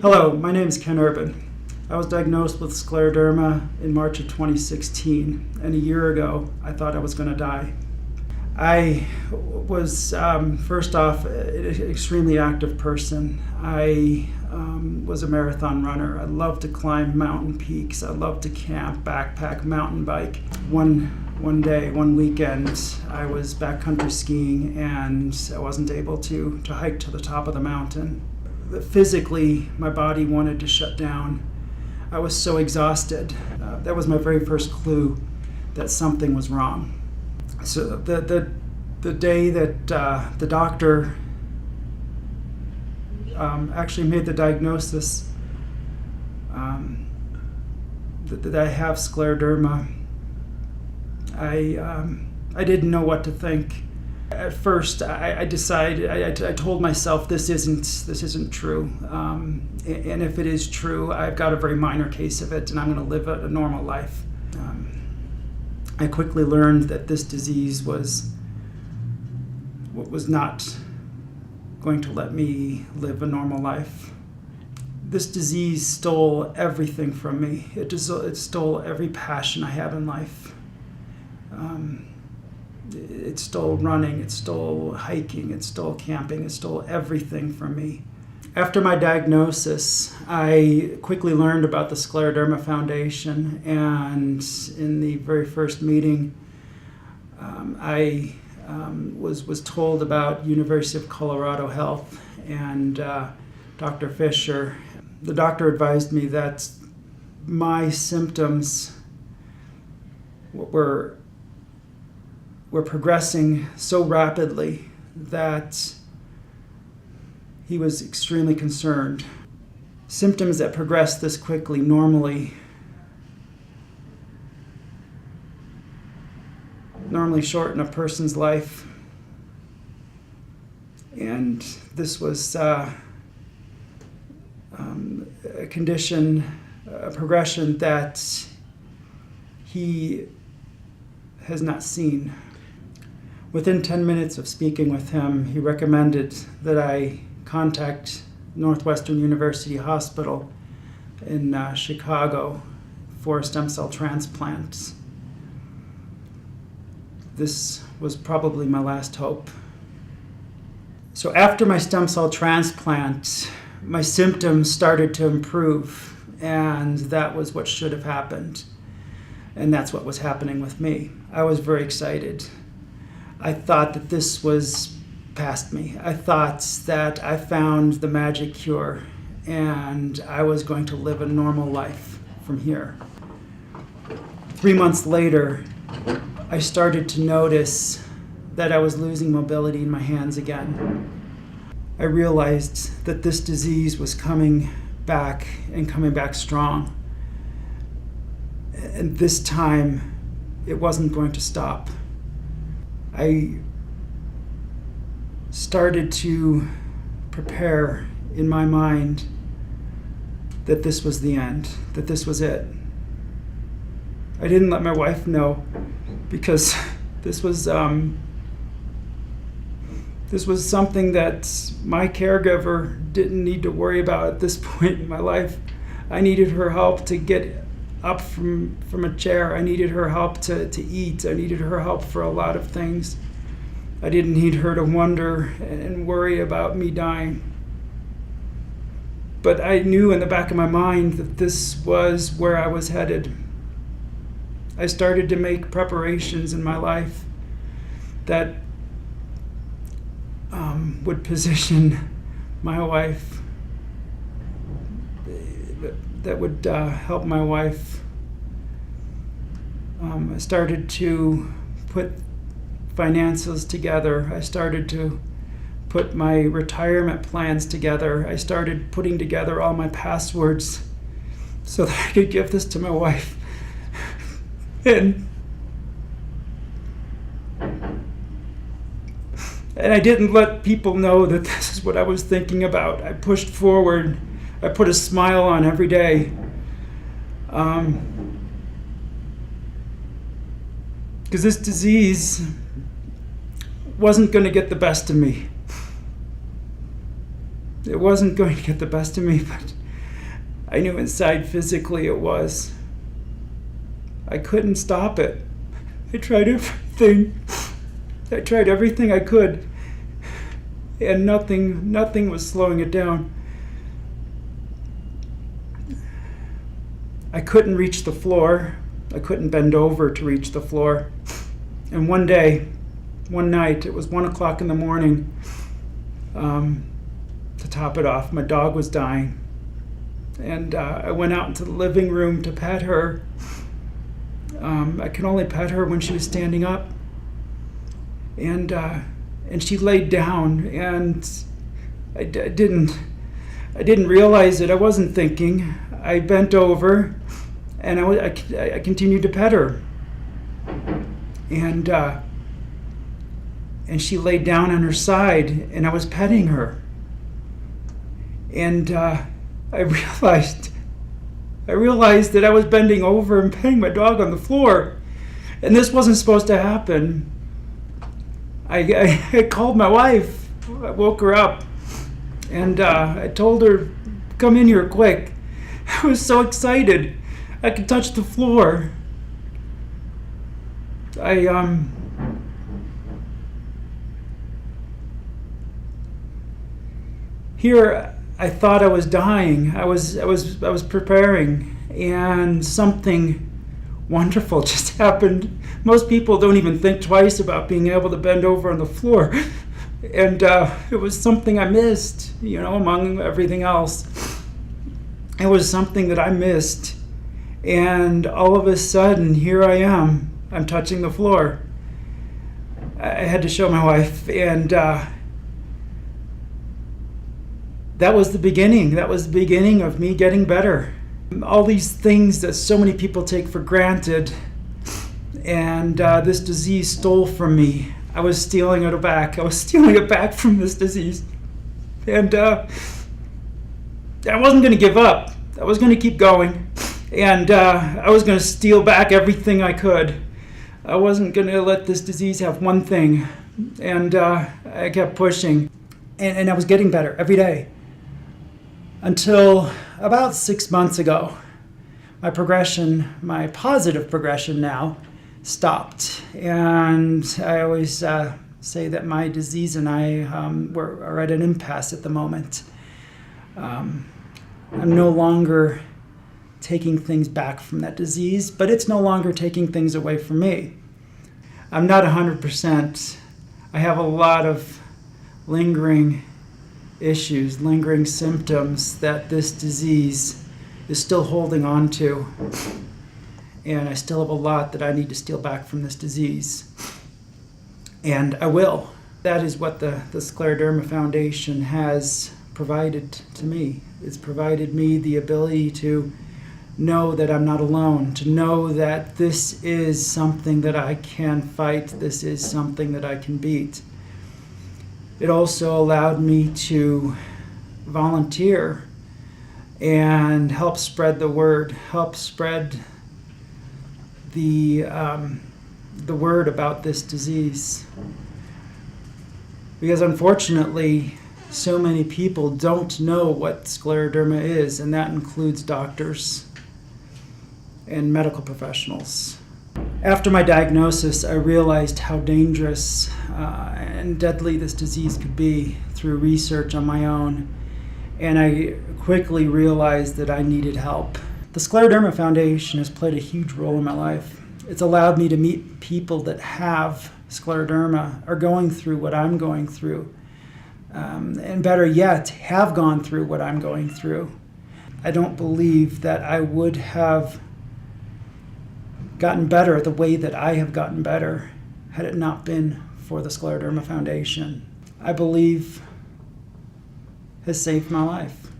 Hello, my name is Ken Urban. I was diagnosed with scleroderma in March of 2016, and a year ago I thought I was going to die. I was, first off, an extremely active person. I was a marathon runner. I loved to climb mountain peaks. I loved to camp, backpack, mountain bike. One weekend, I was backcountry skiing and I wasn't able to hike to the top of the mountain. Physically, my body wanted to shut down. I was so exhausted. That was my very first clue that something was wrong. So the day that the doctor actually made the diagnosis that I have scleroderma, I didn't know what to think. At first, I decided. I told myself this isn't true, and if it is true, I've got a very minor case of it, and I'm going to live a normal life. I quickly learned that this disease was not going to let me live a normal life. This disease stole everything from me. It stole every passion I have in life. It stole running, it stole hiking, it stole camping, it stole everything from me. After my diagnosis, I quickly learned about the Scleroderma Foundation, and in the very first meeting, I was told about University of Colorado Health and Dr. Fisher. The doctor advised me that my symptoms were progressing so rapidly that he was extremely concerned. Symptoms that progress this quickly normally shorten a person's life. And this was a condition, a progression that he has not seen. Within 10 minutes of speaking with him, he recommended that I contact Northwestern University Hospital in Chicago for a stem cell transplant. This was probably my last hope. So after my stem cell transplant, my symptoms started to improve, and that was what should have happened. And that's what was happening with me. I was very excited. I thought that this was past me. I thought that I found the magic cure and I was going to live a normal life from here. 3 months later, I started to notice that I was losing mobility in my hands again. I realized that this disease was coming back and coming back strong. And this time, it wasn't going to stop. I started to prepare in my mind that this was the end, that this was it. I didn't let my wife know because this was something that my caregiver didn't need to worry about at this point in my life. I needed her help to get up from a chair. I needed her help to eat. I needed her help for a lot of things. I didn't need her to wonder and worry about me dying. But I knew in the back of my mind that this was where I was headed. I started to make preparations in my life that would position my wife, that would help my wife. I started to put finances together. I started to put my retirement plans together. I started putting together all my passwords so that I could give this to my wife. And I didn't let people know that this is what I was thinking about. I pushed forward. I put a smile on every day. Because this disease wasn't going to get the best of me. It wasn't going to get the best of me, but I knew inside physically it was. I couldn't stop it. I tried everything. I tried everything I could, and nothing was slowing it down. I couldn't reach the floor. I couldn't bend over to reach the floor. And one night, it was 1 o'clock in the morning, to top it off, my dog was dying. And I went out into the living room to pet her. I could only pet her when she was standing up. And she laid down, and I didn't realize it. I wasn't thinking. I bent over, and I continued to pet her. And she laid down on her side, and I was petting her. And I realized that I was bending over and petting my dog on the floor, and this wasn't supposed to happen. I called my wife. I woke her up, and I told her, "Come in here quick." I was so excited. I could touch the floor. Here I thought I was dying. I was preparing, and something wonderful just happened. Most people don't even think twice about being able to bend over on the floor. And it was something I missed, among everything else. It was something that I missed. And all of a sudden, here I am. I'm touching the floor. I had to show my wife, and that was the beginning. That was the beginning of me getting better. All these things that so many people take for granted, and this disease stole from me. I was stealing it back. I was stealing it back from this disease. And I wasn't going to give up. I was going to keep going. And I was going to steal back everything I could. I wasn't going to let this disease have one thing. And I kept pushing. And I was getting better every day. Until about 6 months ago, my positive progression now, stopped. And I always say that my disease and I are at an impasse at the moment. I'm no longer taking things back from that disease, but it's no longer taking things away from me. I'm not 100%. I have a lot of lingering issues, lingering symptoms that this disease is still holding on to. And I still have a lot that I need to steal back from this disease. And I will. That is what the Scleroderma Foundation has provided to me. It's provided me the ability to know that I'm not alone, to know that this is something that I can fight, this is something that I can beat. It also allowed me to volunteer and help spread the word, help spread the word about this disease. Because unfortunately, so many people don't know what scleroderma is, and that includes doctors and medical professionals. After my diagnosis, I realized how dangerous and deadly this disease could be through research on my own, and I quickly realized that I needed help. The Scleroderma Foundation has played a huge role in my life. It's allowed me to meet people that have scleroderma, are going through what I'm going through, and better yet, have gone through what I'm going through. I don't believe that I would have gotten better the way that I have gotten better had it not been for the Scleroderma Foundation. I believe has saved my life.